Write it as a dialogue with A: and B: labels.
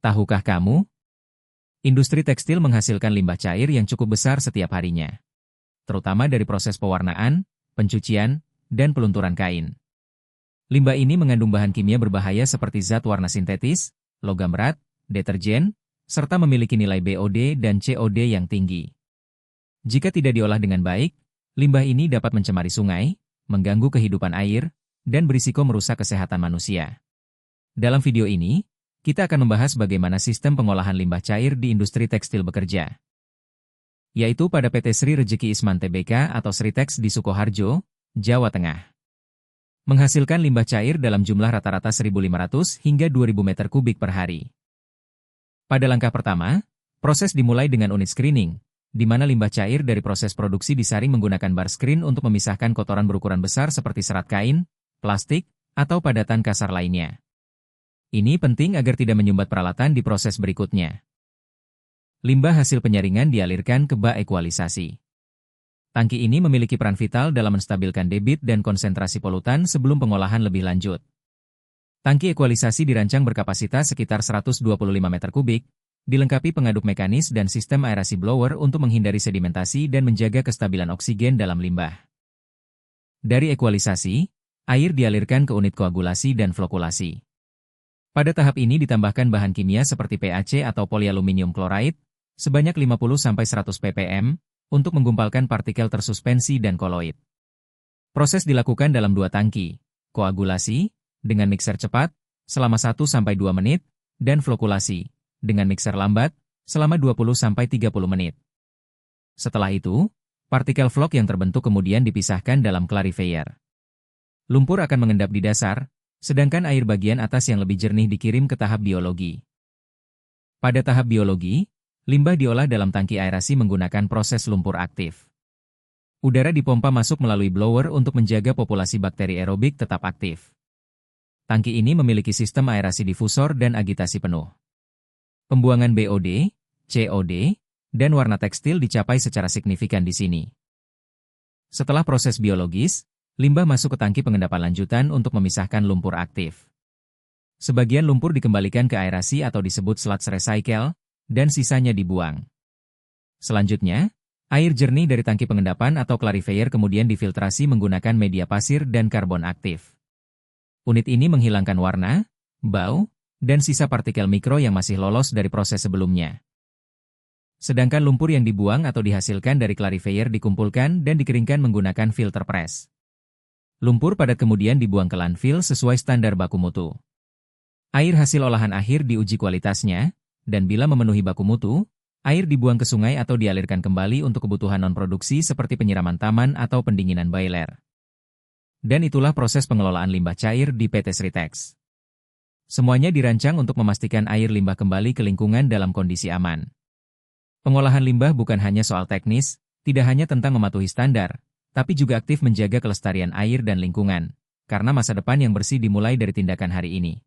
A: Tahukah kamu, industri tekstil menghasilkan limbah cair yang cukup besar setiap harinya, terutama dari proses pewarnaan, pencucian, dan pelunturan kain. Limbah ini mengandung bahan kimia berbahaya seperti zat warna sintetis, logam berat, deterjen, serta memiliki nilai BOD dan COD yang tinggi. Jika tidak diolah dengan baik, limbah ini dapat mencemari sungai, mengganggu kehidupan air, dan berisiko merusak kesehatan manusia. Dalam video ini, kita akan membahas bagaimana sistem pengolahan limbah cair di industri tekstil bekerja, yaitu pada PT Sri Rejeki Isman Tbk atau Sritex di Sukoharjo, Jawa Tengah. Menghasilkan limbah cair dalam jumlah rata-rata 1.500 hingga 2.000 meter kubik per hari. Pada langkah pertama, proses dimulai dengan unit screening, di mana limbah cair dari proses produksi disaring menggunakan bar screen untuk memisahkan kotoran berukuran besar seperti serat kain, plastik, atau padatan kasar lainnya. Ini penting agar tidak menyumbat peralatan di proses berikutnya. Limbah hasil penyaringan dialirkan ke bak ekualisasi. Tangki ini memiliki peran vital dalam menstabilkan debit dan konsentrasi polutan sebelum pengolahan lebih lanjut. Tangki ekualisasi dirancang berkapasitas sekitar 125 meter kubik, dilengkapi pengaduk mekanis dan sistem aerasi blower untuk menghindari sedimentasi dan menjaga kestabilan oksigen dalam limbah. Dari ekualisasi, air dialirkan ke unit koagulasi dan flokulasi. Pada tahap ini ditambahkan bahan kimia seperti PAC atau polyaluminium chloride, sebanyak 50-100 ppm, untuk menggumpalkan partikel tersuspensi dan koloid. Proses dilakukan dalam dua tangki, koagulasi, dengan mixer cepat, selama 1-2 menit, dan flokulasi, dengan mixer lambat, selama 20-30 menit. Setelah itu, partikel flok yang terbentuk kemudian dipisahkan dalam clarifier. Lumpur akan mengendap di dasar, sedangkan air bagian atas yang lebih jernih dikirim ke tahap biologi. Pada tahap biologi, limbah diolah dalam tangki aerasi menggunakan proses lumpur aktif. Udara dipompa masuk melalui blower untuk menjaga populasi bakteri aerobik tetap aktif. Tangki ini memiliki sistem aerasi difusor dan agitasi penuh. Pembuangan BOD, COD, dan warna tekstil dicapai secara signifikan di sini. Setelah proses biologis, limbah masuk ke tangki pengendapan lanjutan untuk memisahkan lumpur aktif. Sebagian lumpur dikembalikan ke aerasi atau disebut sludge recycle, dan sisanya dibuang. Selanjutnya, air jernih dari tangki pengendapan atau clarifier kemudian difiltrasi menggunakan media pasir dan karbon aktif. Unit ini menghilangkan warna, bau, dan sisa partikel mikro yang masih lolos dari proses sebelumnya. Sedangkan lumpur yang dibuang atau dihasilkan dari clarifier dikumpulkan dan dikeringkan menggunakan filter press. Lumpur padat kemudian dibuang ke landfill sesuai standar baku mutu. Air hasil olahan akhir diuji kualitasnya, dan bila memenuhi baku mutu, air dibuang ke sungai atau dialirkan kembali untuk kebutuhan non-produksi seperti penyiraman taman atau pendinginan boiler. Dan itulah proses pengelolaan limbah cair di PT Sritex. Semuanya dirancang untuk memastikan air limbah kembali ke lingkungan dalam kondisi aman. Pengolahan limbah bukan hanya soal teknis, tidak hanya tentang mematuhi standar, tapi juga aktif menjaga kelestarian air dan lingkungan, karena masa depan yang bersih dimulai dari tindakan hari ini.